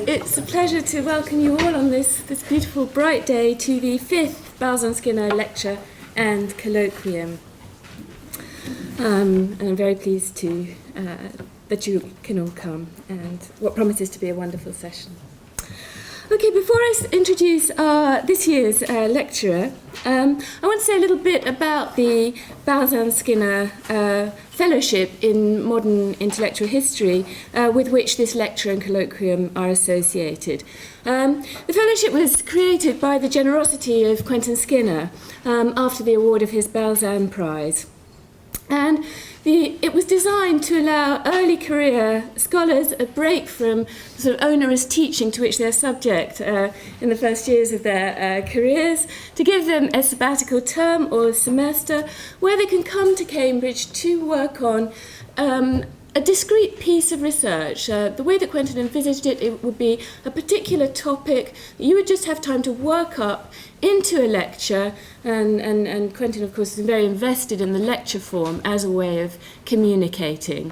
It's a pleasure to welcome you all on this beautiful bright day to the 5th Balzan Skinner Lecture and Colloquium. And I'm very pleased to that you can all come, and what promises to be a wonderful session. Okay, before I introduce this year's lecturer, I want to say a little bit about the Balzan Skinner Fellowship in Modern Intellectual History, with which this lecture and colloquium are associated. The fellowship was created by the generosity of Quentin Skinner after the award of his Balzan Prize. And it was designed to allow early career scholars a break from the sort of onerous teaching to which they're subject in the first years of their careers, to give them a sabbatical term or semester where they can come to Cambridge to work on a discrete piece of research. The way that Quentin envisaged it, it would be a particular topic that you would just have time to work up into a lecture, and Quentin, of course, is very invested in the lecture form as a way of communicating,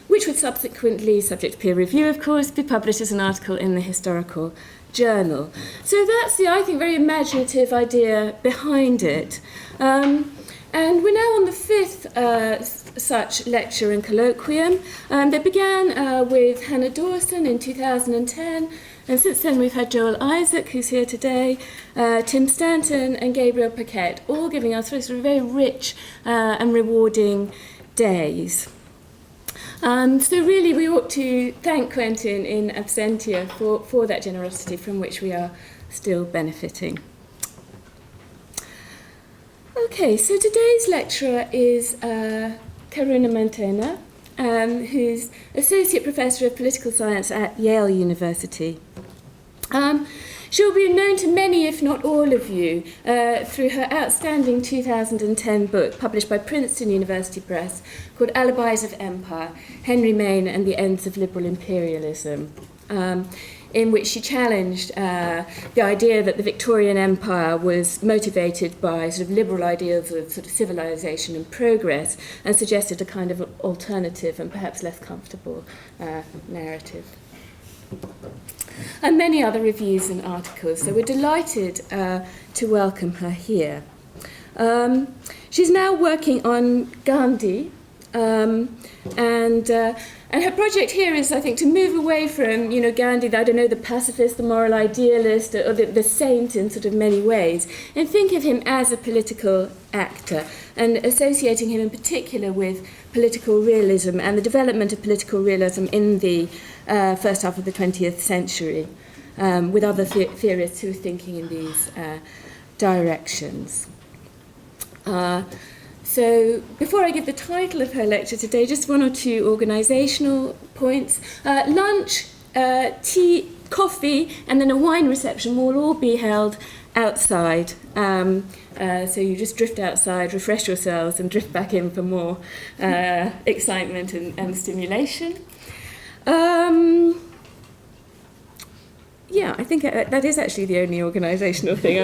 which would subsequently, subject to peer review, of course, be published as an article in the Historical Journal. So that's the, I think, very imaginative idea behind it. And we're now on the 5th such lecture and colloquium. They began with Hannah Dawson in 2010, and since then we've had Joel Isaac, who's here today, Tim Stanton and Gabriel Paquette, all giving us sort of very rich and rewarding days. So really we ought to thank Quentin in absentia for that generosity from which we are still benefiting. Okay, so today's lecturer is Karuna Mantena, who's Associate Professor of Political Science at Yale University. She'll be known to many, if not all of you, through her outstanding 2010 book, published by Princeton University Press, called Alibis of Empire, Henry Maine and the Ends of Liberal Imperialism, in which she challenged the idea that the Victorian Empire was motivated by sort of liberal ideals of sort of civilization and progress, and suggested a kind of alternative and perhaps less comfortable narrative. And many other reviews and articles. So we're delighted to welcome her here. She's now working on Gandhi, and her project here is, I think, to move away from, Gandhi, the pacifist, the moral idealist, or the saint in sort of many ways, and think of him as a political actor, and associating him in particular with political realism and the development of political realism in the first half of the 20th century, with other theorists who are thinking in these directions. So before I give the title of her lecture today, just one or two organisational points. Lunch, tea, coffee, and then a wine reception will all be held outside. So you just drift outside, refresh yourselves, and drift back in for more excitement and stimulation. Yeah, I think that is actually the only organisational thing,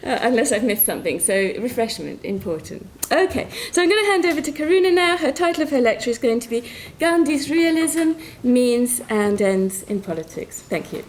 unless I've missed something. So refreshment, important. Okay, so I'm going to hand over to Karuna now. Her title of her lecture is going to be Gandhi's Realism, Means and Ends in Politics. Thank you.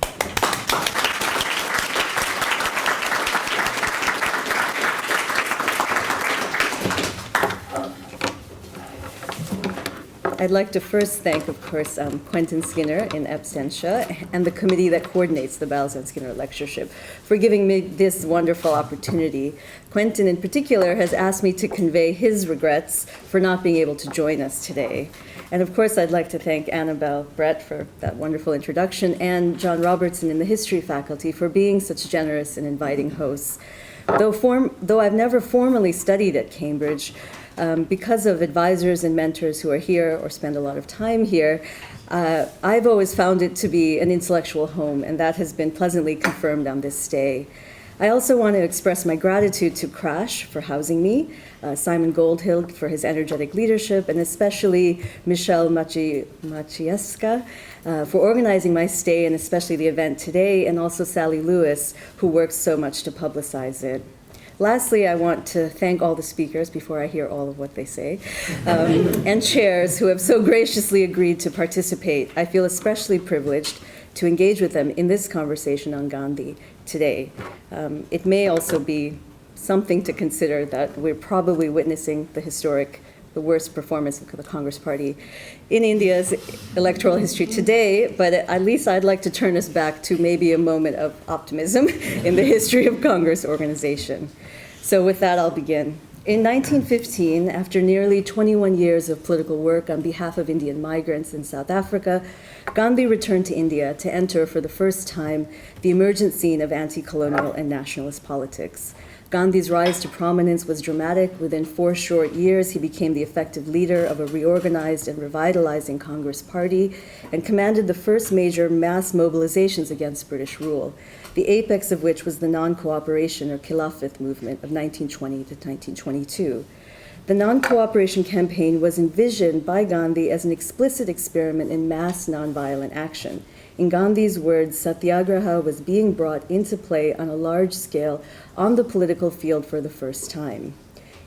I'd like to first thank, of course, Quentin Skinner in absentia and the committee that coordinates the Balzan Skinner Lectureship for giving me this wonderful opportunity. Quentin, in particular, has asked me to convey his regrets for not being able to join us today. And of course, I'd like to thank Annabelle Brett for that wonderful introduction, and John Robertson in the history faculty for being such generous and inviting hosts. Though I've never formally studied at Cambridge, because of advisors and mentors who are here or spend a lot of time here, I've always found it to be an intellectual home, and that has been pleasantly confirmed on this stay. I also want to express my gratitude to CRASSH for housing me, Simon Goldhill for his energetic leadership, and especially Michelle Maciejewska for organizing my stay, and especially the event today, and also Sally Lewis, who works so much to publicize it. Lastly, I want to thank all the speakers before I hear all of what they say, and chairs who have so graciously agreed to participate. I feel especially privileged to engage with them in this conversation on Gandhi today. It may also be something to consider that we're probably witnessing the worst performance of the Congress Party in India's electoral history today, but at least I'd like to turn us back to maybe a moment of optimism in the history of Congress organization. So with that, I'll begin. In 1915, after nearly 21 years of political work on behalf of Indian migrants in South Africa, Gandhi returned to India to enter for the first time the emergent scene of anti-colonial and nationalist politics. Gandhi's rise to prominence was dramatic. Within 4 short years, he became the effective leader of a reorganized and revitalizing Congress Party and commanded the first major mass mobilizations against British rule, the apex of which was the non-cooperation or Khilafat movement of 1920 to 1922. The non-cooperation campaign was envisioned by Gandhi as an explicit experiment in mass nonviolent action. In Gandhi's words, satyagraha was being brought into play on a large scale on the political field for the first time.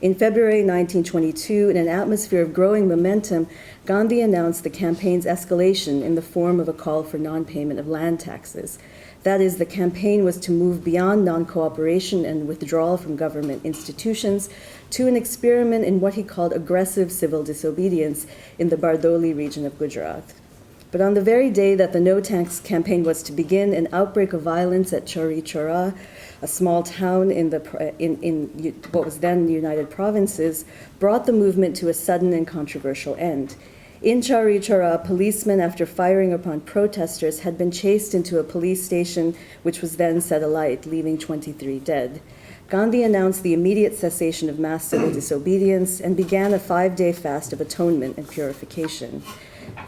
In February 1922, in an atmosphere of growing momentum, Gandhi announced the campaign's escalation in the form of a call for non-payment of land taxes. That is, the campaign was to move beyond non-cooperation and withdrawal from government institutions to an experiment in what he called aggressive civil disobedience in the Bardoli region of Gujarat. But on the very day that the no tax campaign was to begin, an outbreak of violence at Chauri Chaura, a small town in what was then the United Provinces, brought the movement to a sudden and controversial end. In Chauri Chaura, policemen, after firing upon protesters, had been chased into a police station, which was then set alight, leaving 23 dead. Gandhi announced the immediate cessation of mass civil disobedience and began a 5-day fast of atonement and purification.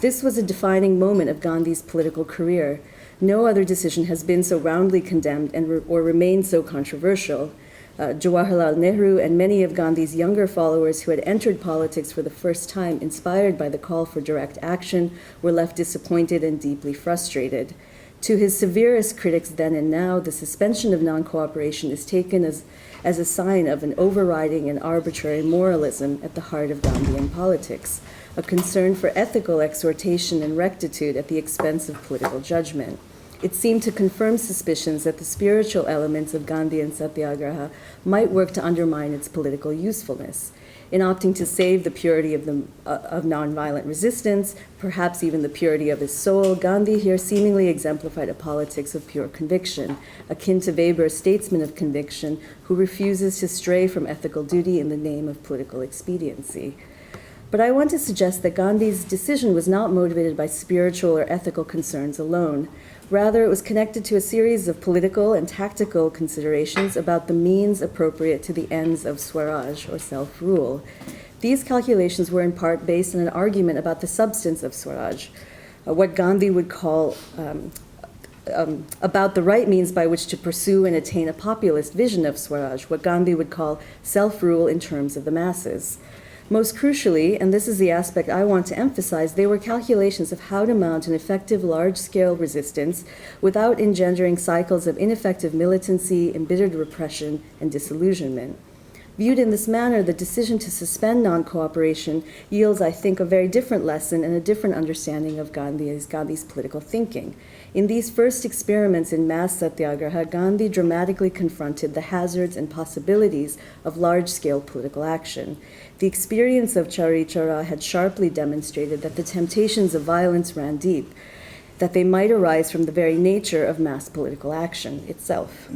This was a defining moment of Gandhi's political career. No other decision has been so roundly condemned or remained so controversial. Jawaharlal Nehru and many of Gandhi's younger followers who had entered politics for the first time, inspired by the call for direct action, were left disappointed and deeply frustrated. To his severest critics then and now, the suspension of non-cooperation is taken as a sign of an overriding and arbitrary moralism at the heart of Gandhian politics, a concern for ethical exhortation and rectitude at the expense of political judgment. It seemed to confirm suspicions that the spiritual elements of Gandhian satyagraha might work to undermine its political usefulness. In opting to save the purity of nonviolent resistance, perhaps even the purity of his soul, Gandhi here seemingly exemplified a politics of pure conviction, akin to Weber's statesman of conviction, who refuses to stray from ethical duty in the name of political expediency. But I want to suggest that Gandhi's decision was not motivated by spiritual or ethical concerns alone. Rather, it was connected to a series of political and tactical considerations about the means appropriate to the ends of Swaraj, or self-rule. These calculations were in part based on an argument about the substance of Swaraj, what Gandhi would call about the right means by which to pursue and attain a populist vision of Swaraj, what Gandhi would call self-rule in terms of the masses. Most crucially, and this is the aspect I want to emphasize, they were calculations of how to mount an effective large-scale resistance without engendering cycles of ineffective militancy, embittered repression, and disillusionment. Viewed in this manner, the decision to suspend non-cooperation yields, I think, a very different lesson and a different understanding of Gandhi's political thinking. In these first experiments in mass satyagraha, Gandhi dramatically confronted the hazards and possibilities of large-scale political action. The experience of Chauri Chaura had sharply demonstrated that the temptations of violence ran deep, that they might arise from the very nature of mass political action itself.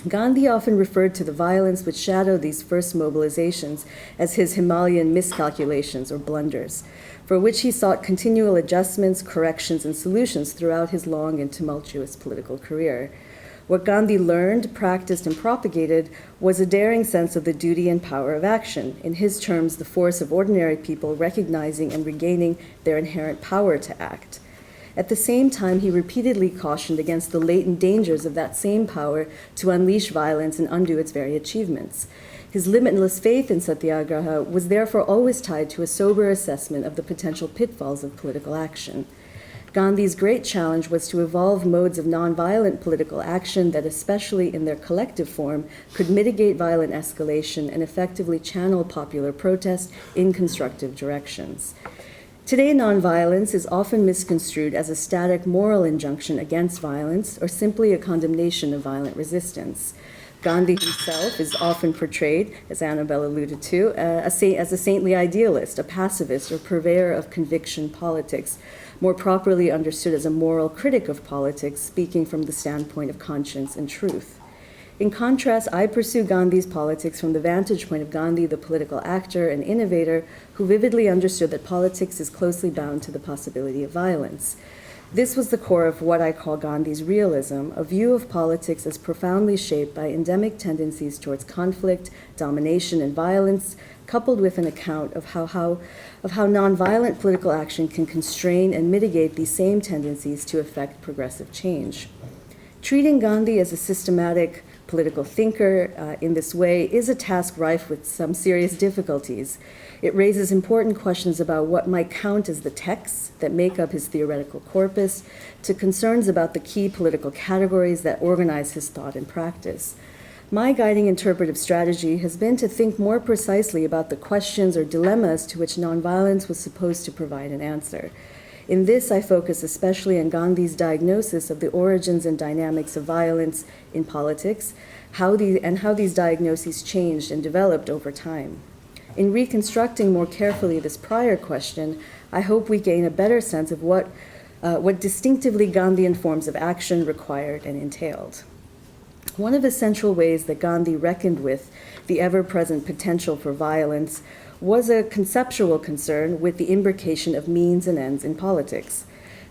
Gandhi often referred to the violence which shadowed these first mobilizations as his Himalayan miscalculations or blunders, for which he sought continual adjustments, corrections, and solutions throughout his long and tumultuous political career. What Gandhi learned, practiced, and propagated was a daring sense of the duty and power of action, in his terms, the force of ordinary people recognizing and regaining their inherent power to act. At the same time, he repeatedly cautioned against the latent dangers of that same power to unleash violence and undo its very achievements. His limitless faith in satyagraha was therefore always tied to a sober assessment of the potential pitfalls of political action. Gandhi's great challenge was to evolve modes of nonviolent political action that, especially in their collective form, could mitigate violent escalation and effectively channel popular protest in constructive directions. Today, nonviolence is often misconstrued as a static moral injunction against violence or simply a condemnation of violent resistance. Gandhi himself is often portrayed, as Annabelle alluded to, as a saintly idealist, a pacifist, or purveyor of conviction politics, more properly understood as a moral critic of politics, speaking from the standpoint of conscience and truth. In contrast, I pursue Gandhi's politics from the vantage point of Gandhi, the political actor and innovator, who vividly understood that politics is closely bound to the possibility of violence. This was the core of what I call Gandhi's realism, a view of politics as profoundly shaped by endemic tendencies towards conflict, domination, and violence, coupled with an account of how nonviolent political action can constrain and mitigate these same tendencies to effect progressive change. Treating Gandhi as a systematic political thinker in this way is a task rife with some serious difficulties. It raises important questions about what might count as the texts that make up his theoretical corpus, to concerns about the key political categories that organize his thought and practice. My guiding interpretive strategy has been to think more precisely about the questions or dilemmas to which nonviolence was supposed to provide an answer. In this, I focus especially on Gandhi's diagnosis of the origins and dynamics of violence in politics, how these diagnoses changed and developed over time. In reconstructing more carefully this prior question, I hope we gain a better sense of what distinctively Gandhian forms of action required and entailed. One of the central ways that Gandhi reckoned with the ever-present potential for violence was a conceptual concern with the imbrication of means and ends in politics.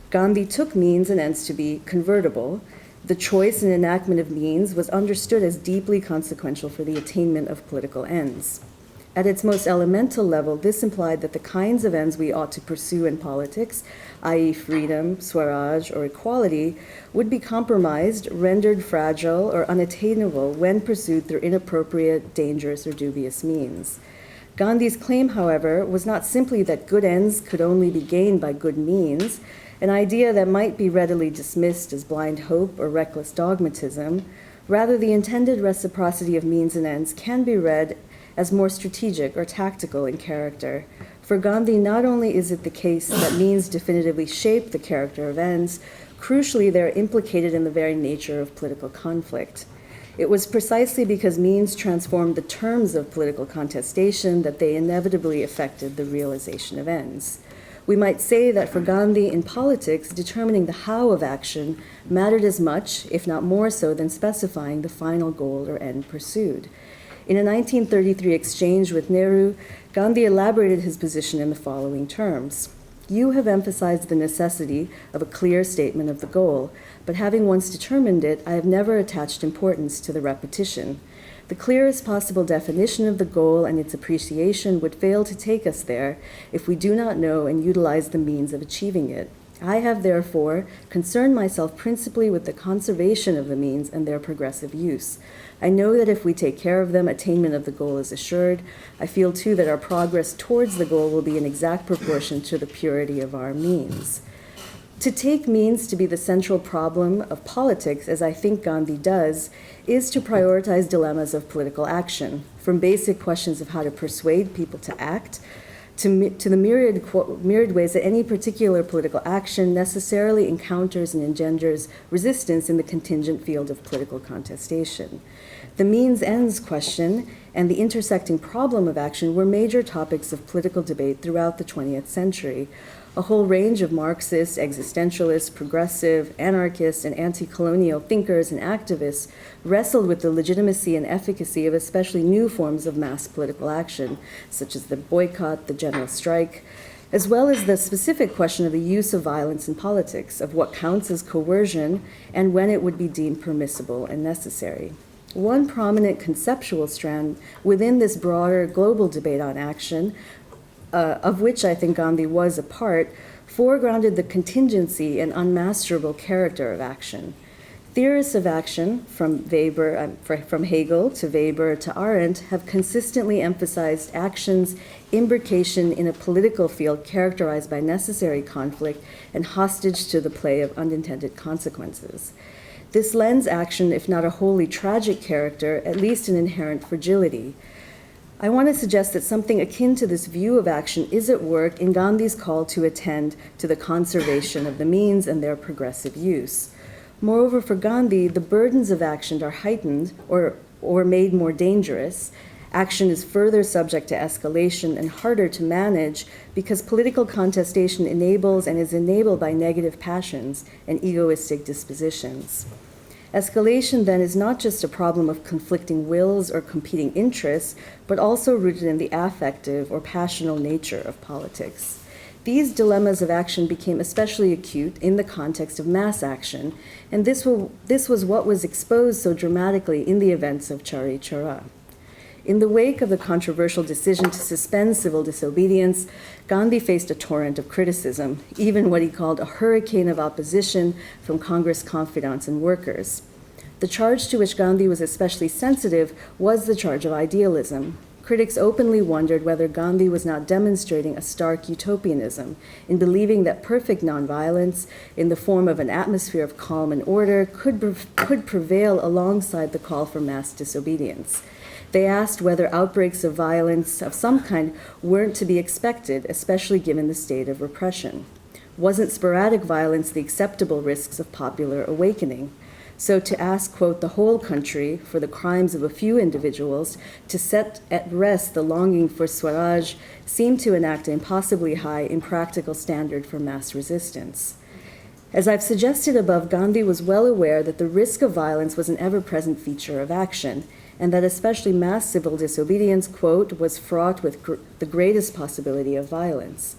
Gandhi took means and ends to be convertible. The choice and enactment of means was understood as deeply consequential for the attainment of political ends. At its most elemental level, this implied that the kinds of ends we ought to pursue in politics, i.e. freedom, Swaraj, or equality, would be compromised, rendered fragile, or unattainable when pursued through inappropriate, dangerous, or dubious means. Gandhi's claim, however, was not simply that good ends could only be gained by good means, an idea that might be readily dismissed as blind hope or reckless dogmatism. Rather, the intended reciprocity of means and ends can be read as more strategic or tactical in character. For Gandhi, not only is it the case that means definitively shape the character of ends, crucially, they're implicated in the very nature of political conflict. It was precisely because means transformed the terms of political contestation that they inevitably affected the realization of ends. We might say that for Gandhi in politics, determining the how of action mattered as much, if not more so, than specifying the final goal or end pursued. In a 1933 exchange with Nehru, Gandhi elaborated his position in the following terms. You have emphasized the necessity of a clear statement of the goal, but having once determined it, I have never attached importance to the repetition. The clearest possible definition of the goal and its appreciation would fail to take us there if we do not know and utilize the means of achieving it. I have, therefore, concerned myself principally with the conservation of the means and their progressive use. I know that if we take care of them, attainment of the goal is assured. I feel, too, that our progress towards the goal will be in exact proportion to the purity of our means. To take means to be the central problem of politics, as I think Gandhi does, is to prioritize dilemmas of political action, from basic questions of how to persuade people to act, to the myriad ways that any particular political action necessarily encounters and engenders resistance in the contingent field of political contestation. The means-ends question and the intersecting problem of action were major topics of political debate throughout the 20th century. A whole range of Marxist, existentialist, progressive, anarchist, and anti-colonial thinkers and activists wrestled with the legitimacy and efficacy of especially new forms of mass political action, such as the boycott, the general strike, as well as the specific question of the use of violence in politics, of what counts as coercion, and when it would be deemed permissible and necessary. One prominent conceptual strand within this broader global debate on action, of which I think Gandhi was a part, foregrounded the contingency and unmasterable character of action. Theorists of action, from Hegel to Weber to Arendt, have consistently emphasized action's imbrication in a political field characterized by necessary conflict and hostage to the play of unintended consequences. This lends action, if not a wholly tragic character, at least an inherent fragility. I want to suggest that something akin to this view of action is at work in Gandhi's call to attend to the conservation of the means and their progressive use. Moreover, for Gandhi, the burdens of action are heightened or made more dangerous. Action is further subject to escalation and harder to manage because political contestation enables and is enabled by negative passions and egoistic dispositions. Escalation, then, is not just a problem of conflicting wills or competing interests, but also rooted in the affective or passional nature of politics. These dilemmas of action became especially acute in the context of mass action, and this was what was exposed so dramatically in the events of Chauri Chaura. In the wake of the controversial decision to suspend civil disobedience, Gandhi faced a torrent of criticism, even what he called a hurricane of opposition from Congress confidants and workers. The charge to which Gandhi was especially sensitive was the charge of idealism. Critics openly wondered whether Gandhi was not demonstrating a stark utopianism in believing that perfect nonviolence, in the form of an atmosphere of calm and order, could prevail alongside the call for mass disobedience. They asked whether outbreaks of violence of some kind weren't to be expected, especially given the state of repression. Wasn't sporadic violence the acceptable risks of popular awakening? So to ask, quote, the whole country for the crimes of a few individuals to set at rest the longing for Swaraj seemed to enact an impossibly high, impractical standard for mass resistance. As I've suggested above, Gandhi was well aware that the risk of violence was an ever-present feature of action, and that especially mass civil disobedience, quote, was fraught with the greatest possibility of violence.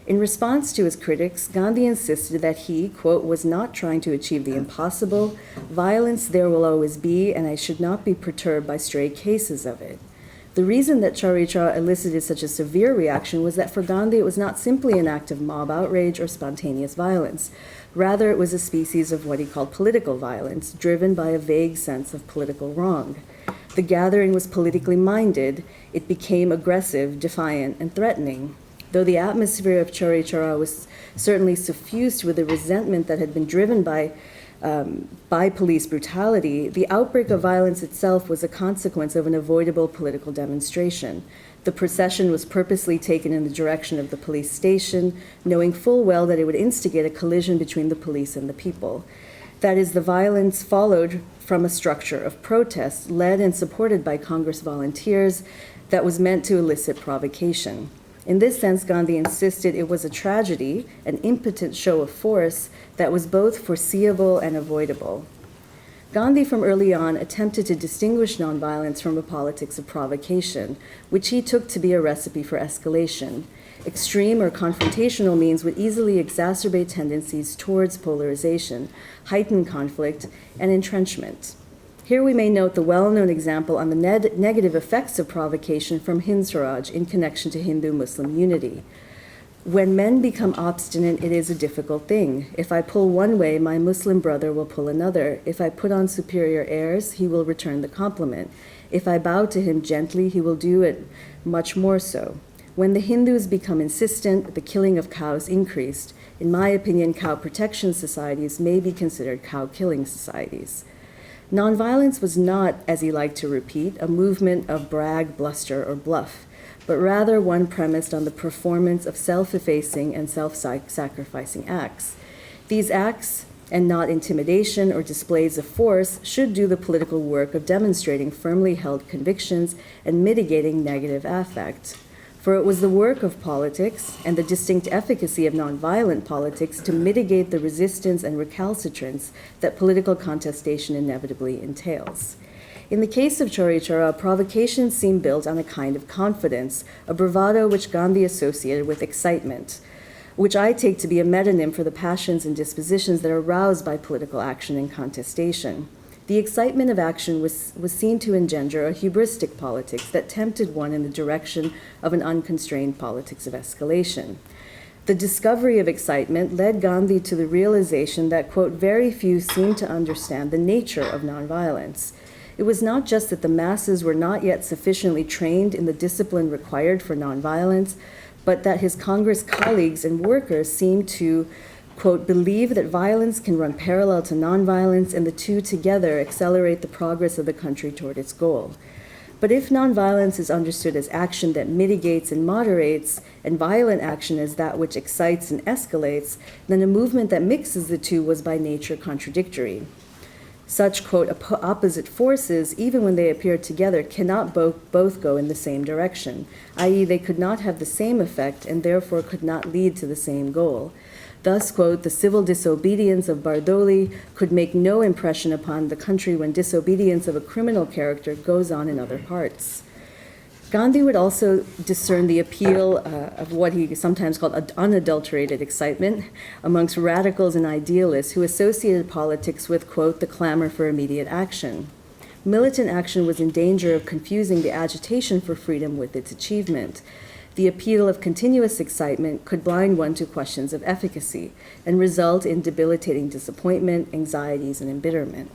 In response to his critics, Gandhi insisted that he, quote, was not trying to achieve the impossible. Violence there will always be, and I should not be perturbed by stray cases of it. The reason that Chauri Chaura elicited such a severe reaction was that for Gandhi it was not simply an act of mob outrage or spontaneous violence. Rather, it was a species of what he called political violence, driven by a vague sense of political wrong. The gathering was politically minded. It became aggressive, defiant, and threatening. Though the atmosphere of Chauri Chaura was certainly suffused with the resentment that had been driven by police brutality, the outbreak of violence itself was a consequence of an avoidable political demonstration. The procession was purposely taken in the direction of the police station, knowing full well that it would instigate a collision between the police and the people. That is, the violence followed from a structure of protest led and supported by Congress volunteers that was meant to elicit provocation. In this sense, Gandhi insisted it was a tragedy, an impotent show of force that was both foreseeable and avoidable. Gandhi, from early on, attempted to distinguish nonviolence from a politics of provocation, which he took to be a recipe for escalation. Extreme or confrontational means would easily exacerbate tendencies towards polarization, heighten conflict, and entrenchment. Here we may note the well-known example on the negative effects of provocation from Hind Swaraj in connection to Hindu-Muslim unity. When men become obstinate, it is a difficult thing. If I pull one way, my Muslim brother will pull another. If I put on superior airs, he will return the compliment. If I bow to him gently, he will do it much more so. When the Hindus become insistent, the killing of cows increased. In my opinion, cow protection societies may be considered cow-killing societies. Nonviolence was not, as he liked to repeat, a movement of brag, bluster, or bluff, but rather one premised on the performance of self-effacing and self-sacrificing acts. These acts, and not intimidation or displays of force, should do the political work of demonstrating firmly held convictions and mitigating negative affect. For it was the work of politics and the distinct efficacy of nonviolent politics to mitigate the resistance and recalcitrance that political contestation inevitably entails. In the case of Chauri Chaura, provocation seemed built on a kind of confidence, a bravado which Gandhi associated with excitement, which I take to be a metonym for the passions and dispositions that are aroused by political action and contestation. The excitement of action was seen to engender a hubristic politics that tempted one in the direction of an unconstrained politics of escalation. The discovery of excitement led Gandhi to the realization that, quote, very few seemed to understand the nature of nonviolence. It was not just that the masses were not yet sufficiently trained in the discipline required for nonviolence, but that his Congress colleagues and workers seemed to, quote, believe that violence can run parallel to nonviolence and the two together accelerate the progress of the country toward its goal. But if nonviolence is understood as action that mitigates and moderates, and violent action as that which excites and escalates, then a movement that mixes the two was by nature contradictory. Such, quote, opposite forces, even when they appear together, cannot both go in the same direction, i.e., they could not have the same effect and therefore could not lead to the same goal. Thus, quote, the civil disobedience of Bardoli could make no impression upon the country when disobedience of a criminal character goes on in other parts. Gandhi would also discern the appeal of what he sometimes called unadulterated excitement amongst radicals and idealists who associated politics with, quote, the clamor for immediate action. Militant action was in danger of confusing the agitation for freedom with its achievement. The appeal of continuous excitement could blind one to questions of efficacy and result in debilitating disappointment, anxieties, and embitterment.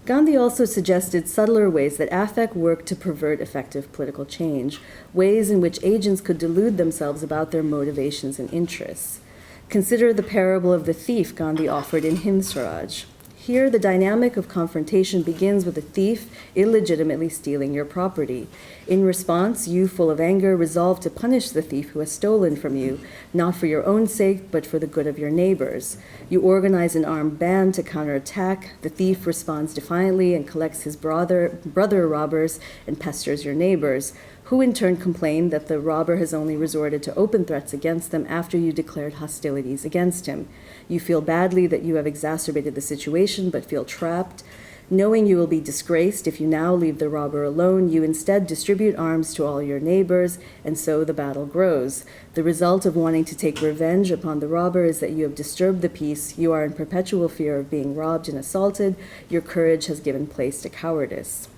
Gandhi also suggested subtler ways that affect worked to pervert effective political change, ways in which agents could delude themselves about their motivations and interests. Consider the parable of the thief Gandhi offered in Hind Swaraj. Here, the dynamic of confrontation begins with a thief illegitimately stealing your property. In response, you, full of anger, resolve to punish the thief who has stolen from you, not for your own sake, but for the good of your neighbors. You organize an armed band to counterattack. The thief responds defiantly and collects his brother robbers and pesters your neighbors, who in turn complain that the robber has only resorted to open threats against them after you declared hostilities against him. You feel badly that you have exacerbated the situation, but feel trapped. Knowing you will be disgraced if you now leave the robber alone, you instead distribute arms to all your neighbors, and so the battle grows. The result of wanting to take revenge upon the robber is that you have disturbed the peace, you are in perpetual fear of being robbed and assaulted, your courage has given place to cowardice.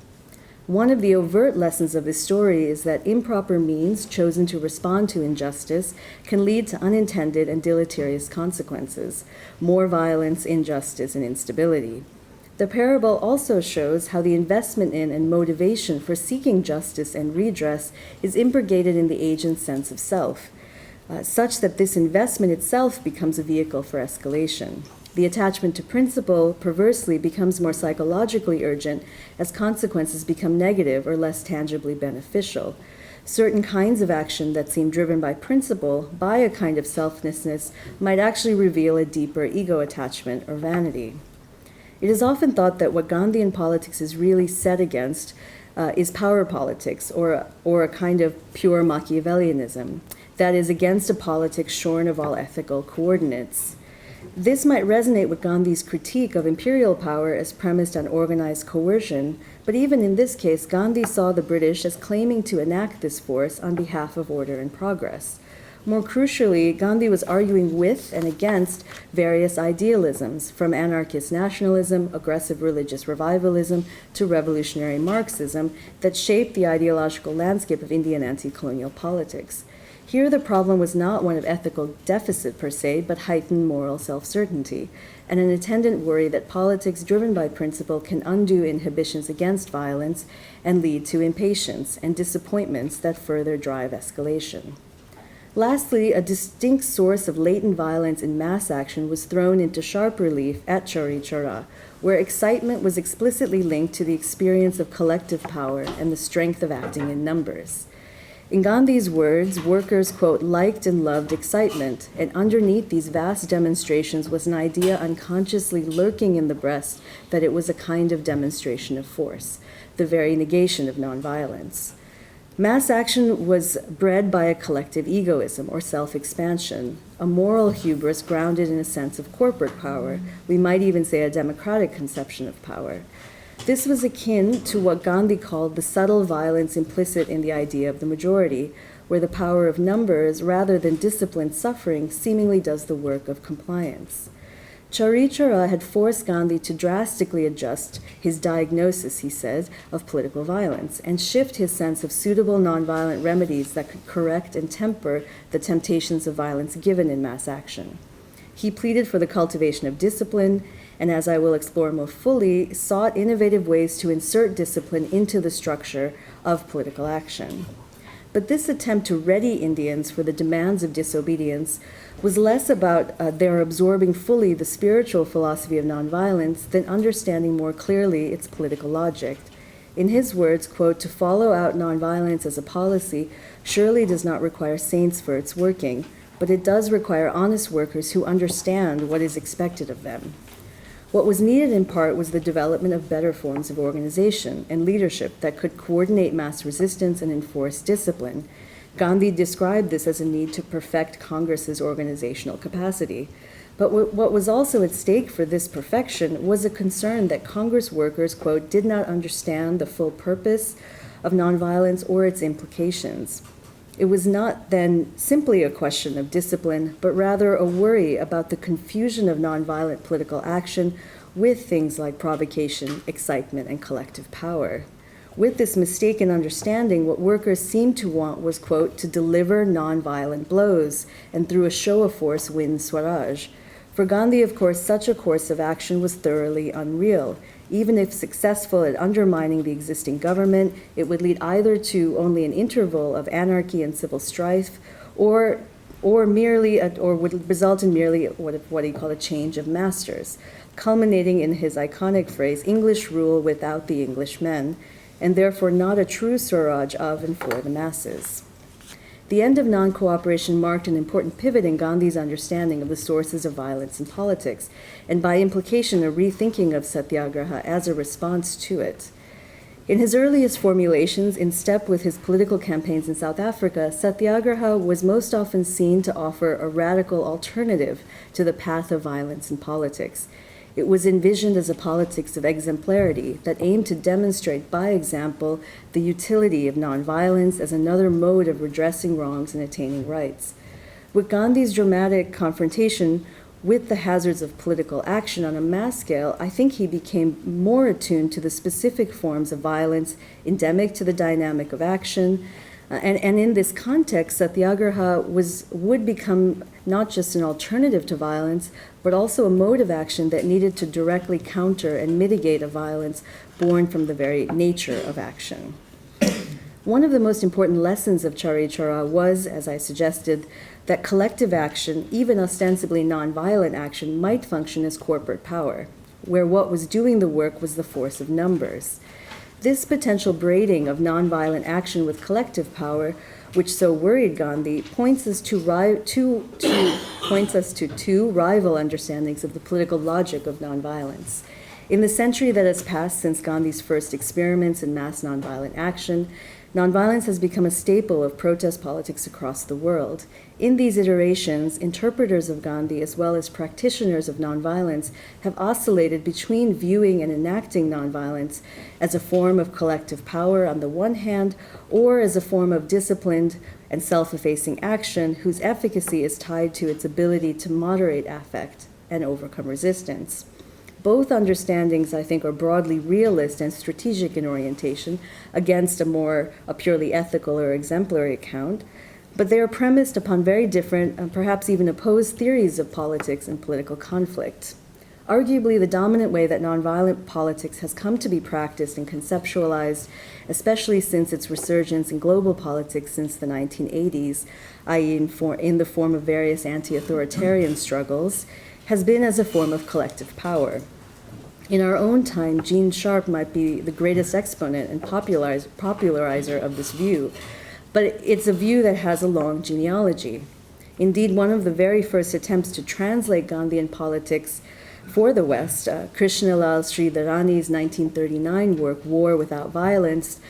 One of the overt lessons of this story is that improper means chosen to respond to injustice can lead to unintended and deleterious consequences, more violence, injustice, and instability. The parable also shows how the investment in and motivation for seeking justice and redress is impregnated in the agent's sense of self, such that this investment itself becomes a vehicle for escalation. The attachment to principle, perversely, becomes more psychologically urgent as consequences become negative or less tangibly beneficial. Certain kinds of action that seem driven by principle, by a kind of selflessness, might actually reveal a deeper ego attachment or vanity. It is often thought that what Gandhian politics is really set against is power politics, or a kind of pure Machiavellianism, that is, against a politics shorn of all ethical coordinates. This might resonate with Gandhi's critique of imperial power as premised on organized coercion, but even in this case, Gandhi saw the British as claiming to enact this force on behalf of order and progress. More crucially, Gandhi was arguing with and against various idealisms, from anarchist nationalism, aggressive religious revivalism, to revolutionary Marxism, that shaped the ideological landscape of Indian anti-colonial politics. Here, the problem was not one of ethical deficit per se, but heightened moral self-certainty, and an attendant worry that politics driven by principle can undo inhibitions against violence and lead to impatience and disappointments that further drive escalation. Lastly, a distinct source of latent violence in mass action was thrown into sharp relief at Chauri Chaura, where excitement was explicitly linked to the experience of collective power and the strength of acting in numbers. In Gandhi's words, workers, quote, liked and loved excitement, and underneath these vast demonstrations was an idea unconsciously lurking in the breast that it was a kind of demonstration of force, the very negation of nonviolence. Mass action was bred by a collective egoism or self-expansion, a moral hubris grounded in a sense of corporate power, we might even say a democratic conception of power. This was akin to what Gandhi called the subtle violence implicit in the idea of the majority, where the power of numbers, rather than disciplined suffering, seemingly does the work of compliance. Charichara had forced Gandhi to drastically adjust his diagnosis, he said, of political violence and shift his sense of suitable nonviolent remedies that could correct and temper the temptations of violence given in mass action. He pleaded for the cultivation of discipline and, as I will explore more fully, sought innovative ways to insert discipline into the structure of political action. But this attempt to ready Indians for the demands of disobedience was less about their absorbing fully the spiritual philosophy of nonviolence than understanding more clearly its political logic. In his words, quote, "To follow out nonviolence as a policy surely does not require saints for its working, but it does require honest workers who understand what is expected of them." What was needed in part was the development of better forms of organization and leadership that could coordinate mass resistance and enforce discipline. Gandhi described this as a need to perfect Congress's organizational capacity. But what was also at stake for this perfection was a concern that Congress workers, quote, "did not understand the full purpose of nonviolence or its implications." It was not then simply a question of discipline, but rather a worry about the confusion of nonviolent political action with things like provocation, excitement, and collective power. With this mistaken understanding, what workers seemed to want was, quote, "to deliver nonviolent blows and through a show of force win Swaraj." For Gandhi, of course, such a course of action was thoroughly unreal. Even if successful at undermining the existing government, it would lead either to only an interval of anarchy and civil strife, or would result in merely what he called a change of masters, culminating in his iconic phrase, "English rule without the Englishmen," and therefore not a true Swaraj of and for the masses. The end of non-cooperation marked an important pivot in Gandhi's understanding of the sources of violence in politics, and by implication, a rethinking of satyagraha as a response to it. In his earliest formulations, in step with his political campaigns in South Africa, satyagraha was most often seen to offer a radical alternative to the path of violence in politics. It was envisioned as a politics of exemplarity that aimed to demonstrate by example the utility of nonviolence as another mode of redressing wrongs and attaining rights. With Gandhi's dramatic confrontation with the hazards of political action on a mass scale, I think he became more attuned to the specific forms of violence endemic to the dynamic of action. And in this context, satyagraha would become not just an alternative to violence, but also a mode of action that needed to directly counter and mitigate a violence born from the very nature of action. One of the most important lessons of Charichara was, as I suggested, that collective action, even ostensibly nonviolent action, might function as corporate power, where what was doing the work was the force of numbers. This potential braiding of nonviolent action with collective power, which so worried Gandhi, points us to two rival understandings of the political logic of nonviolence. In the century that has passed since Gandhi's first experiments in mass nonviolent action, nonviolence has become a staple of protest politics across the world. In these iterations, interpreters of Gandhi as well as practitioners of nonviolence have oscillated between viewing and enacting nonviolence as a form of collective power on the one hand, or as a form of disciplined and self-effacing action whose efficacy is tied to its ability to moderate affect and overcome resistance. Both understandings, I think, are broadly realist and strategic in orientation against a purely ethical or exemplary account, but they are premised upon very different and perhaps even opposed theories of politics and political conflict. Arguably, the dominant way that nonviolent politics has come to be practiced and conceptualized, especially since its resurgence in global politics since the 1980s, i.e. in the form of various anti-authoritarian struggles, has been as a form of collective power. In our own time, Gene Sharp might be the greatest exponent and popularizer of this view, but it's a view that has a long genealogy. Indeed, one of the very first attempts to translate Gandhian politics for the West, Krishnalal Sridharani's 1939 work, War Without Violence,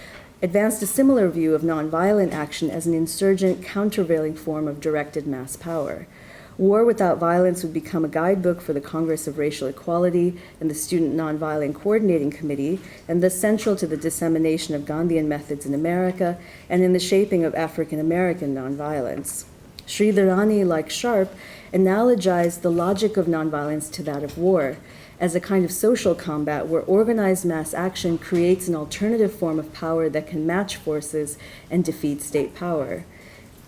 advanced a similar view of nonviolent action as an insurgent, countervailing form of directed mass power. War Without Violence would become a guidebook for the Congress of Racial Equality and the Student Nonviolent Coordinating Committee, and thus central to the dissemination of Gandhian methods in America and in the shaping of African American nonviolence. Sridharani, like Sharp, analogized the logic of nonviolence to that of war, as a kind of social combat where organized mass action creates an alternative form of power that can match forces and defeat state power.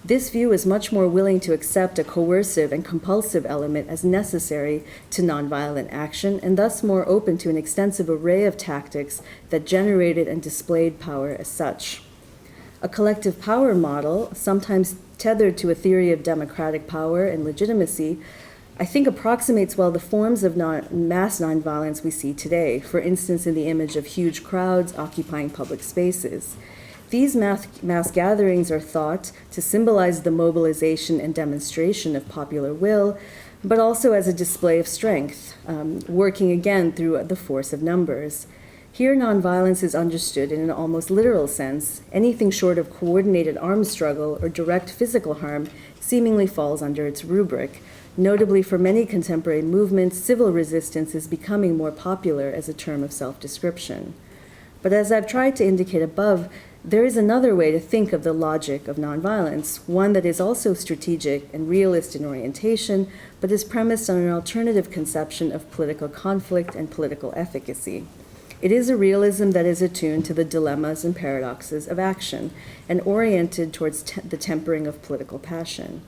This view is much more willing to accept a coercive and compulsive element as necessary to nonviolent action, and thus more open to an extensive array of tactics that generated and displayed power as such. A collective power model, sometimes tethered to a theory of democratic power and legitimacy, I think approximates well the forms of mass nonviolence we see today, for instance in the image of huge crowds occupying public spaces. These mass gatherings are thought to symbolize the mobilization and demonstration of popular will, but also as a display of strength, working again through the force of numbers. Here, nonviolence is understood in an almost literal sense. Anything short of coordinated armed struggle or direct physical harm seemingly falls under its rubric. Notably, for many contemporary movements, civil resistance is becoming more popular as a term of self-description. But as I've tried to indicate above, there is another way to think of the logic of nonviolence, one that is also strategic and realist in orientation, but is premised on an alternative conception of political conflict and political efficacy. It is a realism that is attuned to the dilemmas and paradoxes of action and oriented towards the tempering of political passion.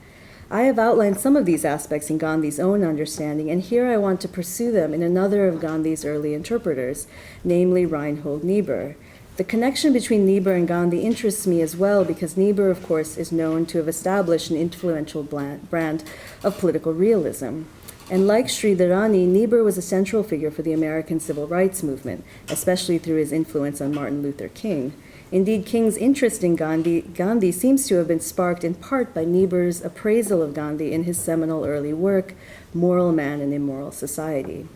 I have outlined some of these aspects in Gandhi's own understanding, and here I want to pursue them in another of Gandhi's early interpreters, namely Reinhold Niebuhr. The connection between Niebuhr and Gandhi interests me as well because Niebuhr, of course, is known to have established an influential brand of political realism. And like Sridharani, Niebuhr was a central figure for the American civil rights movement, especially through his influence on Martin Luther King. Indeed, King's interest in Gandhi seems to have been sparked in part by Niebuhr's appraisal of Gandhi in his seminal early work, Moral Man and Immoral Society.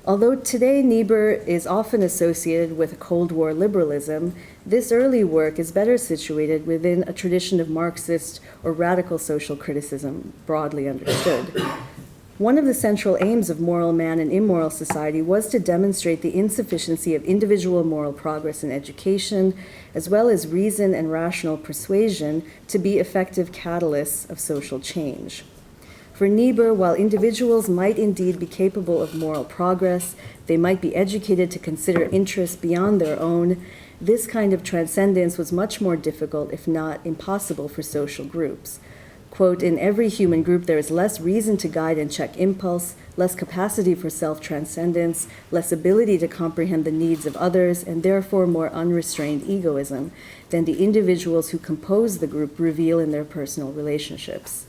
Although today Niebuhr is often associated with Cold War liberalism, this early work is better situated within a tradition of Marxist or radical social criticism, broadly understood. One of the central aims of Moral Man and Immoral Society was to demonstrate the insufficiency of individual moral progress in education, as well as reason and rational persuasion to be effective catalysts of social change. For Niebuhr, while individuals might indeed be capable of moral progress, they might be educated to consider interests beyond their own, this kind of transcendence was much more difficult, if not impossible, for social groups. Quote, in every human group there is less reason to guide and check impulse, less capacity for self-transcendence, less ability to comprehend the needs of others, and therefore more unrestrained egoism than the individuals who compose the group reveal in their personal relationships.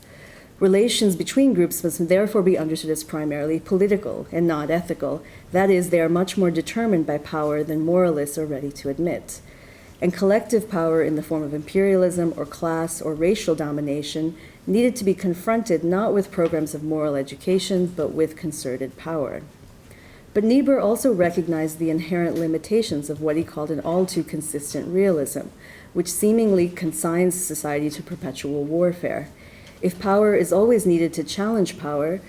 Relations between groups must therefore be understood as primarily political and not ethical. That is, they are much more determined by power than moralists are ready to admit. And collective power in the form of imperialism or class or racial domination needed to be confronted not with programs of moral education, but with concerted power. But Niebuhr also recognized the inherent limitations of what he called an all too consistent realism, which seemingly consigns society to perpetual warfare. If power is always needed to challenge power,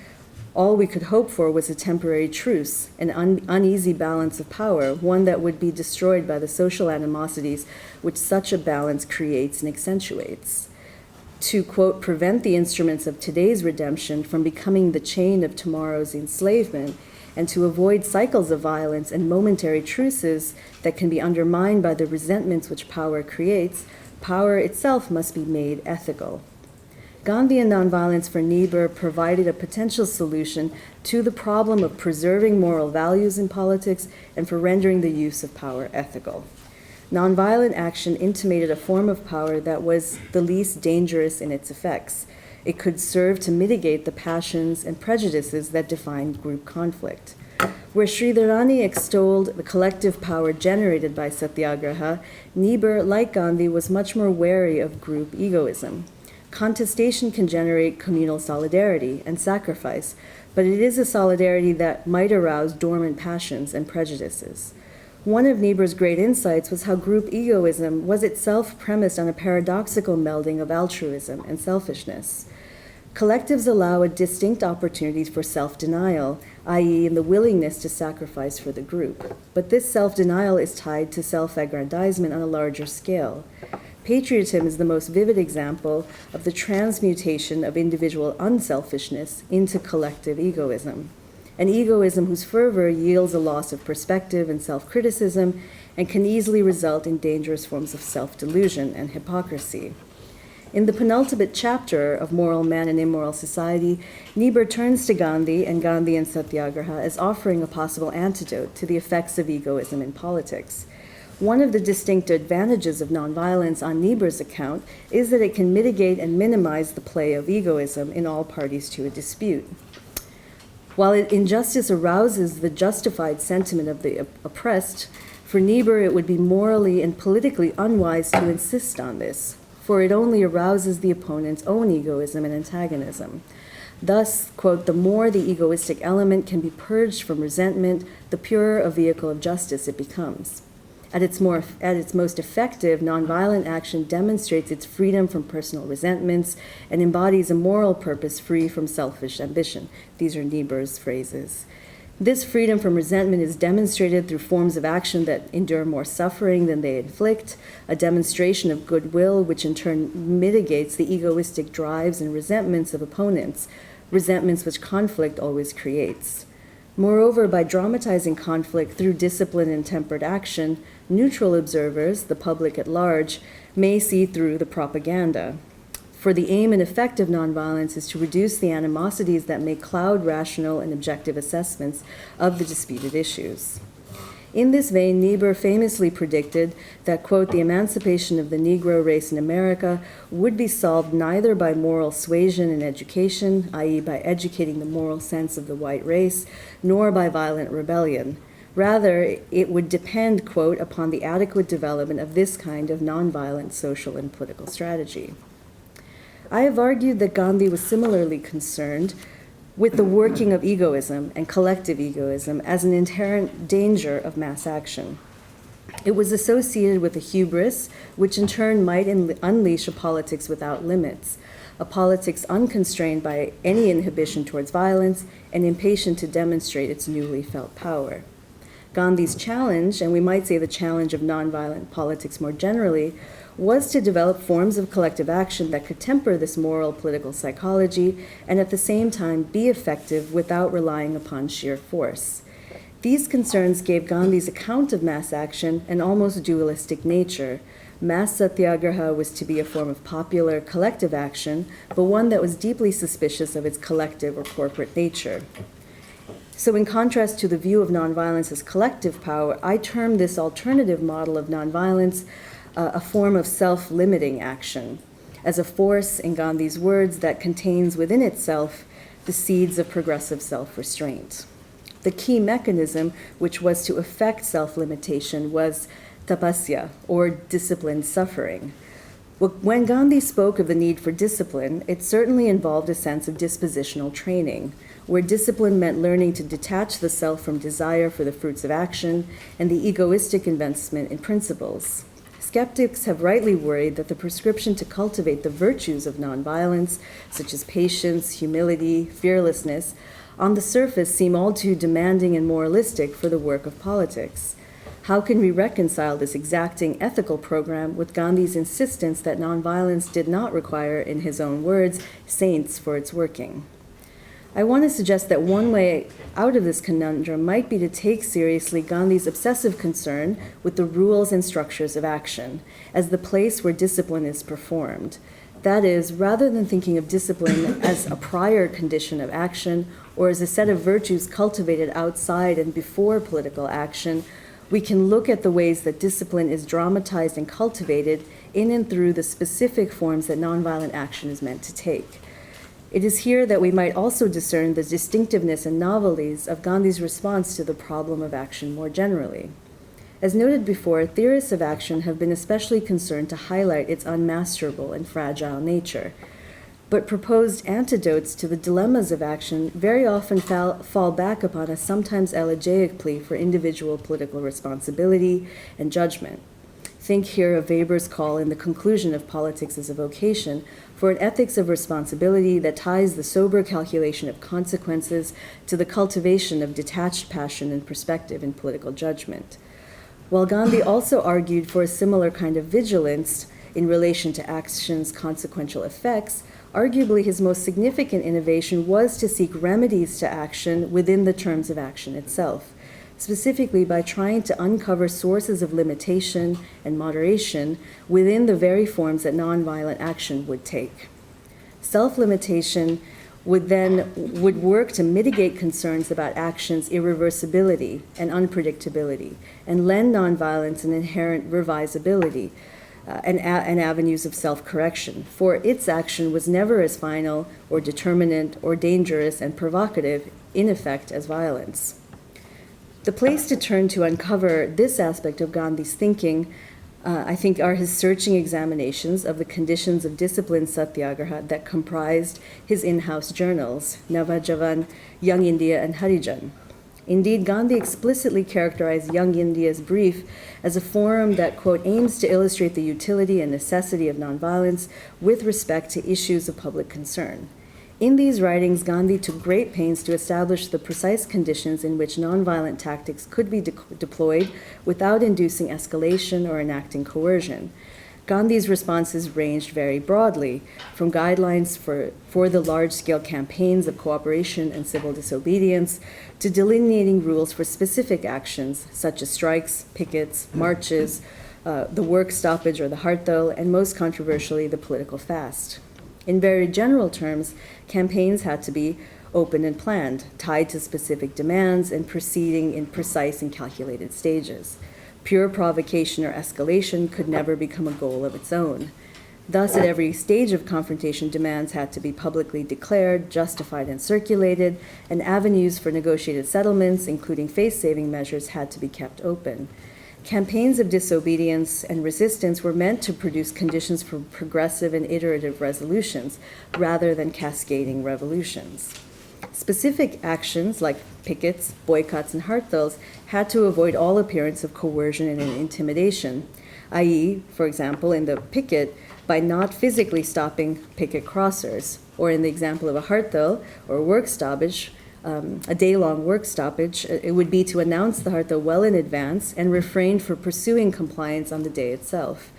all we could hope for was a temporary truce, an uneasy balance of power, one that would be destroyed by the social animosities which such a balance creates and accentuates. To, quote, prevent the instruments of today's redemption from becoming the chain of tomorrow's enslavement, and to avoid cycles of violence and momentary truces that can be undermined by the resentments which power creates, power itself must be made ethical. Gandhi and nonviolence for Niebuhr provided a potential solution to the problem of preserving moral values in politics and for rendering the use of power ethical. Nonviolent action intimated a form of power that was the least dangerous in its effects. It could serve to mitigate the passions and prejudices that defined group conflict. Where Sridharani extolled the collective power generated by satyagraha, Niebuhr, like Gandhi, was much more wary of group egoism. Contestation can generate communal solidarity and sacrifice, but it is a solidarity that might arouse dormant passions and prejudices. One of Niebuhr's great insights was how group egoism was itself premised on a paradoxical melding of altruism and selfishness. Collectives allow a distinct opportunity for self-denial, i.e., in the willingness to sacrifice for the group. But this self-denial is tied to self-aggrandizement on a larger scale. Patriotism is the most vivid example of the transmutation of individual unselfishness into collective egoism, an egoism whose fervor yields a loss of perspective and self-criticism and can easily result in dangerous forms of self-delusion and hypocrisy. In the penultimate chapter of Moral Man and Immoral Society, Niebuhr turns to Gandhi and Gandhian Satyagraha as offering a possible antidote to the effects of egoism in politics. One of the distinct advantages of nonviolence on Niebuhr's account is that it can mitigate and minimize the play of egoism in all parties to a dispute. While injustice arouses the justified sentiment of the oppressed, for Niebuhr it would be morally and politically unwise to insist on this, for it only arouses the opponent's own egoism and antagonism. Thus, quote, the more the egoistic element can be purged from resentment, the purer a vehicle of justice it becomes. At its most effective, nonviolent action demonstrates its freedom from personal resentments and embodies a moral purpose free from selfish ambition. These are Niebuhr's phrases. This freedom from resentment is demonstrated through forms of action that endure more suffering than they inflict, a demonstration of goodwill which in turn mitigates the egoistic drives and resentments of opponents, resentments which conflict always creates. Moreover, by dramatizing conflict through discipline and tempered action, neutral observers, the public at large, may see through the propaganda. For the aim and effect of nonviolence is to reduce the animosities that may cloud rational and objective assessments of the disputed issues. In this vein, Niebuhr famously predicted that, quote, the emancipation of the Negro race in America would be solved neither by moral suasion and education, i.e. by educating the moral sense of the white race, nor by violent rebellion. Rather, it would depend, quote, upon the adequate development of this kind of nonviolent social and political strategy. I have argued that Gandhi was similarly concerned with the working of egoism and collective egoism as an inherent danger of mass action. It was associated with a hubris, which in turn might unleash a politics without limits, a politics unconstrained by any inhibition towards violence and impatient to demonstrate its newly felt power. Gandhi's challenge, and we might say the challenge of nonviolent politics more generally, was to develop forms of collective action that could temper this moral political psychology and at the same time be effective without relying upon sheer force. These concerns gave Gandhi's account of mass action an almost dualistic nature. Mass satyagraha was to be a form of popular collective action, but one that was deeply suspicious of its collective or corporate nature. So in contrast to the view of nonviolence as collective power, I term this alternative model of nonviolence a form of self-limiting action, as a force, in Gandhi's words, that contains within itself the seeds of progressive self-restraint. The key mechanism which was to effect self-limitation was tapasya, or disciplined suffering. When Gandhi spoke of the need for discipline, it certainly involved a sense of dispositional training, where discipline meant learning to detach the self from desire for the fruits of action and the egoistic investment in principles. Skeptics have rightly worried that the prescription to cultivate the virtues of nonviolence, such as patience, humility, fearlessness, on the surface seem all too demanding and moralistic for the work of politics. How can we reconcile this exacting ethical program with Gandhi's insistence that nonviolence did not require, in his own words, saints for its working? I want to suggest that one way out of this conundrum might be to take seriously Gandhi's obsessive concern with the rules and structures of action as the place where discipline is performed. That is, rather than thinking of discipline as a prior condition of action or as a set of virtues cultivated outside and before political action, we can look at the ways that discipline is dramatized and cultivated in and through the specific forms that nonviolent action is meant to take. It is here that we might also discern the distinctiveness and novelties of Gandhi's response to the problem of action more generally. As noted before, theorists of action have been especially concerned to highlight its unmasterable and fragile nature. But proposed antidotes to the dilemmas of action very often fall back upon a sometimes elegiac plea for individual political responsibility and judgment. Think here of Weber's call in the conclusion of Politics as a Vocation for an ethics of responsibility that ties the sober calculation of consequences to the cultivation of detached passion and perspective in political judgment. While Gandhi also argued for a similar kind of vigilance, in relation to action's consequential effects, arguably his most significant innovation was to seek remedies to action within the terms of action itself, specifically by trying to uncover sources of limitation and moderation within the very forms that nonviolent action would take. Self-limitation would work to mitigate concerns about action's irreversibility and unpredictability, and lend nonviolence an inherent revisability and avenues of self-correction, for its action was never as final or determinate or dangerous and provocative in effect as violence. The place to turn to uncover this aspect of Gandhi's thinking, I think, are his searching examinations of the conditions of disciplined satyagraha that comprised his in-house journals, Navajavan, Young India, and Harijan. Indeed, Gandhi explicitly characterized Young India's brief as a forum that, quote, aims to illustrate the utility and necessity of nonviolence with respect to issues of public concern. In these writings, Gandhi took great pains to establish the precise conditions in which nonviolent tactics could be deployed without inducing escalation or enacting coercion. Gandhi's responses ranged very broadly, from guidelines for the large-scale campaigns of cooperation and civil disobedience to delineating rules for specific actions, such as strikes, pickets, marches, the work stoppage or the hartal, and most controversially, the political fast. In very general terms, campaigns had to be open and planned, tied to specific demands and proceeding in precise and calculated stages. Pure provocation or escalation could never become a goal of its own. Thus, at every stage of confrontation, demands had to be publicly declared, justified, and circulated, and avenues for negotiated settlements, including face-saving measures, had to be kept open. Campaigns of disobedience and resistance were meant to produce conditions for progressive and iterative resolutions, rather than cascading revolutions. Specific actions like pickets, boycotts, and hartals had to avoid all appearance of coercion and intimidation, i.e., for example, in the picket, by not physically stopping picket crossers, or in the example of a hartal or work stoppage, a day-long work stoppage, it would be to announce the hartal well in advance and refrain from pursuing compliance on the day itself.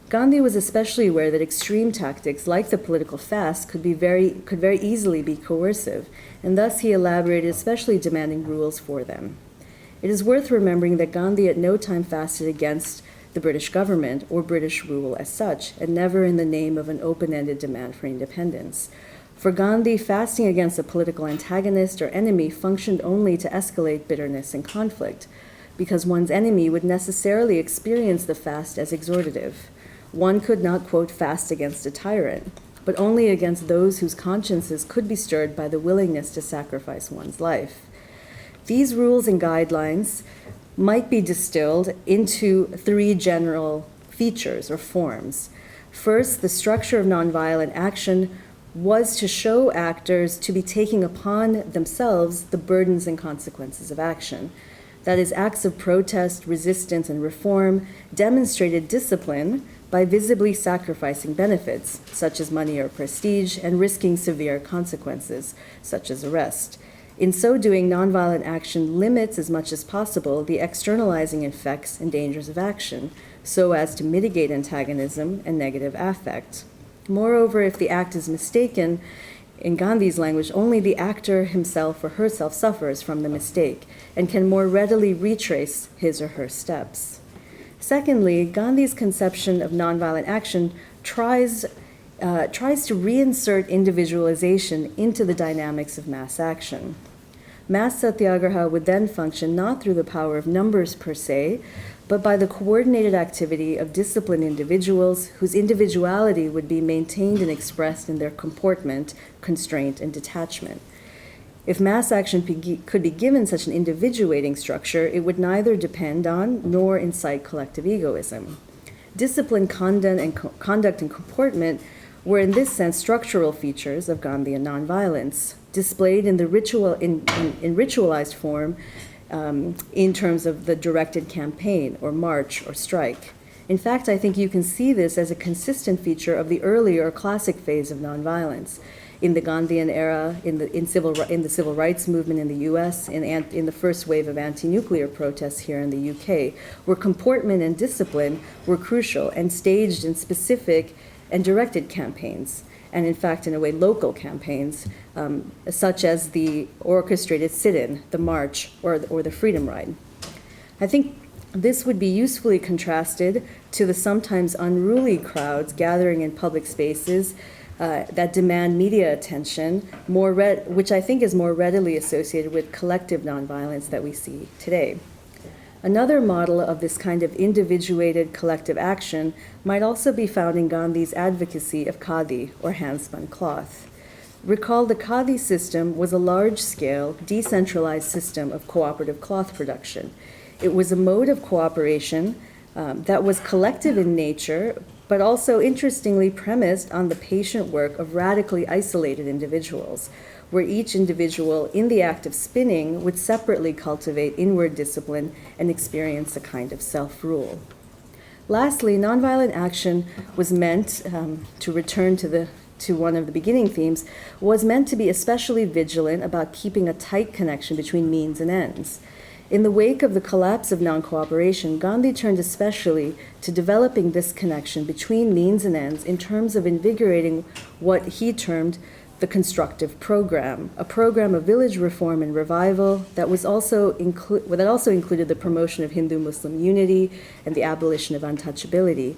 Gandhi was especially aware that extreme tactics like the political fast could very easily be coercive, and thus he elaborated especially demanding rules for them. It is worth remembering that Gandhi at no time fasted against the British government or British rule as such, and never in the name of an open-ended demand for independence. For Gandhi, fasting against a political antagonist or enemy functioned only to escalate bitterness and conflict, because one's enemy would necessarily experience the fast as exhortative. One could not, quote, fast against a tyrant, but only against those whose consciences could be stirred by the willingness to sacrifice one's life. These rules and guidelines might be distilled into three general features or forms. First, the structure of nonviolent action was to show actors to be taking upon themselves the burdens and consequences of action. That is, acts of protest, resistance, and reform demonstrated discipline by visibly sacrificing benefits, such as money or prestige, and risking severe consequences, such as arrest. In so doing, nonviolent action limits as much as possible the externalizing effects and dangers of action, so as to mitigate antagonism and negative affect. Moreover, if the act is mistaken, in Gandhi's language, only the actor himself or herself suffers from the mistake and can more readily retrace his or her steps. Secondly, Gandhi's conception of nonviolent action tries to reinsert individualization into the dynamics of mass action. Mass satyagraha would then function not through the power of numbers per se, but by the coordinated activity of disciplined individuals whose individuality would be maintained and expressed in their comportment, constraint, and detachment. If mass action could be given such an individuating structure, it would neither depend on nor incite collective egoism. Disciplined conduct and comportment were in this sense structural features of Gandhian nonviolence, displayed in the ritualized form in terms of the directed campaign or march or strike. In fact, I think you can see this as a consistent feature of the earlier classic phase of nonviolence. in the Gandhian era, in the civil rights movement in the U.S., in the first wave of anti-nuclear protests here in the U.K., where comportment and discipline were crucial and staged in specific and directed campaigns, and in fact, in a way, local campaigns, such as the orchestrated sit-in, the march, or the freedom ride. I think this would be usefully contrasted to the sometimes unruly crowds gathering in public spaces that demand media attention, which I think is more readily associated with collective nonviolence that we see today. Another model of this kind of individuated collective action might also be found in Gandhi's advocacy of khadi, or hand-spun cloth. Recall the khadi system was a large-scale, decentralized system of cooperative cloth production. It was a mode of cooperation that was collective in nature, but also interestingly premised on the patient work of radically isolated individuals, where each individual in the act of spinning would separately cultivate inward discipline and experience a kind of self-rule. Lastly, nonviolent action was meant, to return to one of the beginning themes, was meant to be especially vigilant about keeping a tight connection between means and ends. In the wake of the collapse of non-cooperation, Gandhi turned especially to developing this connection between means and ends in terms of invigorating what he termed the Constructive Program, a program of village reform and revival that also included the promotion of Hindu-Muslim unity and the abolition of untouchability.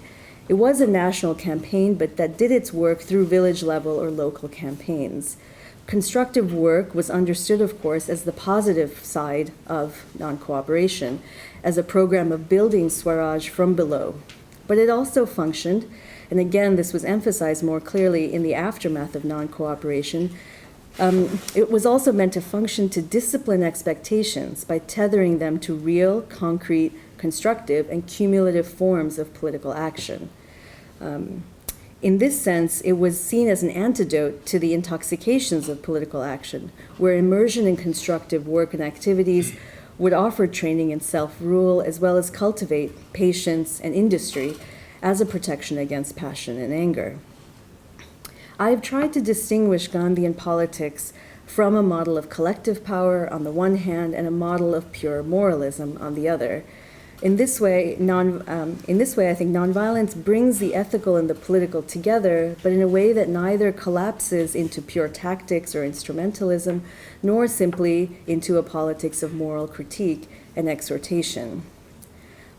It was a national campaign, but that did its work through village-level or local campaigns. Constructive work was understood, of course, as the positive side of non-cooperation, as a program of building Swaraj from below. But it also functioned, and again, this was emphasized more clearly in the aftermath of non-cooperation, it was also meant to function to discipline expectations by tethering them to real, concrete, constructive, and cumulative forms of political action. In this sense, it was seen as an antidote to the intoxications of political action, where immersion in constructive work and activities would offer training in self-rule as well as cultivate patience and industry as a protection against passion and anger. I have tried to distinguish Gandhian politics from a model of collective power on the one hand and a model of pure moralism on the other. In this way, I think nonviolence brings the ethical and the political together, but in a way that neither collapses into pure tactics or instrumentalism, nor simply into a politics of moral critique and exhortation.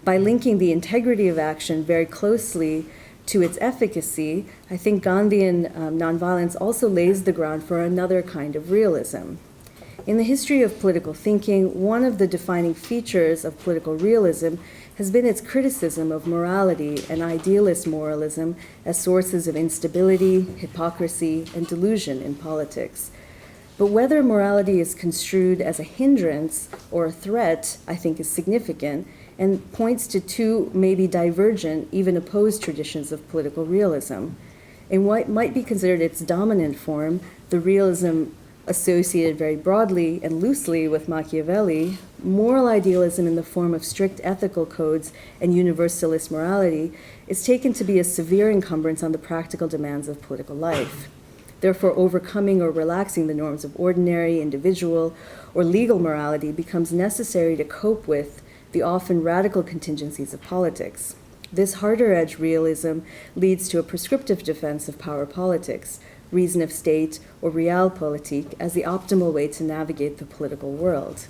By linking the integrity of action very closely to its efficacy, I think Gandhian nonviolence also lays the ground for another kind of realism. In the history of political thinking, one of the defining features of political realism has been its criticism of morality and idealist moralism as sources of instability, hypocrisy, and delusion in politics. But whether morality is construed as a hindrance or a threat, I think is significant and points to two maybe divergent, even opposed traditions of political realism. In what might be considered its dominant form, the realism associated very broadly and loosely with Machiavelli, moral idealism in the form of strict ethical codes and universalist morality is taken to be a severe encumbrance on the practical demands of political life. Therefore, overcoming or relaxing the norms of ordinary, individual, or legal morality becomes necessary to cope with the often radical contingencies of politics. This harder-edge realism leads to a prescriptive defense of power politics, reason of state, or realpolitik as the optimal way to navigate the political world.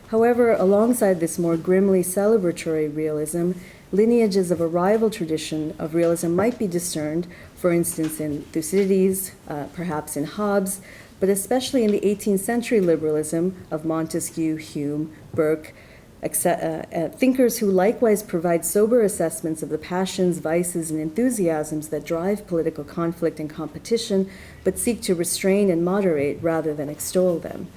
However, alongside this more grimly celebratory realism, lineages of a rival tradition of realism might be discerned, for instance in Thucydides, perhaps in Hobbes, but especially in the 18th century liberalism of Montesquieu, Hume, Burke, thinkers who likewise provide sober assessments of the passions, vices, and enthusiasms that drive political conflict and competition, but seek to restrain and moderate rather than extol them.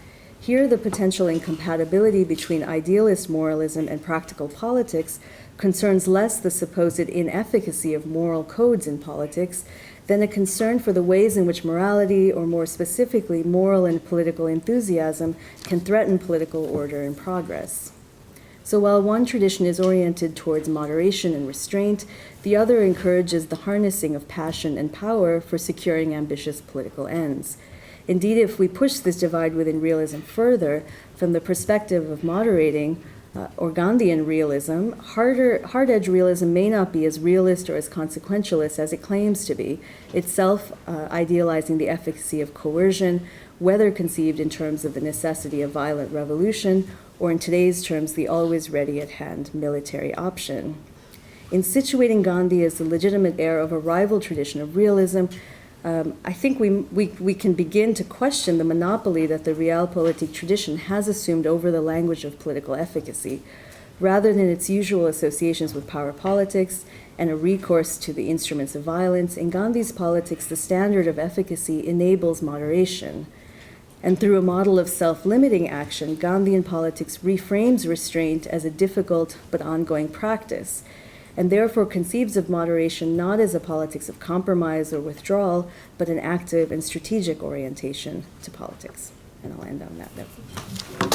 Here, the potential incompatibility between idealist moralism and practical politics concerns less the supposed inefficacy of moral codes in politics than a concern for the ways in which morality, or more specifically, moral and political enthusiasm, can threaten political order and progress. So while one tradition is oriented towards moderation and restraint, the other encourages the harnessing of passion and power for securing ambitious political ends. Indeed, if we push this divide within realism further, from the perspective of moderating or Gandhian realism, hard-edge realism may not be as realist or as consequentialist as it claims to be, itself idealizing the efficacy of coercion, whether conceived in terms of the necessity of violent revolution, or in today's terms, the always ready at hand military option. In situating Gandhi as the legitimate heir of a rival tradition of realism, I think we can begin to question the monopoly that the realpolitik tradition has assumed over the language of political efficacy, rather than its usual associations with power politics and a recourse to the instruments of violence. In Gandhi's politics, the standard of efficacy enables moderation. And through a model of self-limiting action, Gandhian politics reframes restraint as a difficult but ongoing practice, and therefore conceives of moderation not as a politics of compromise or withdrawal, but an active and strategic orientation to politics. And I'll end on that note.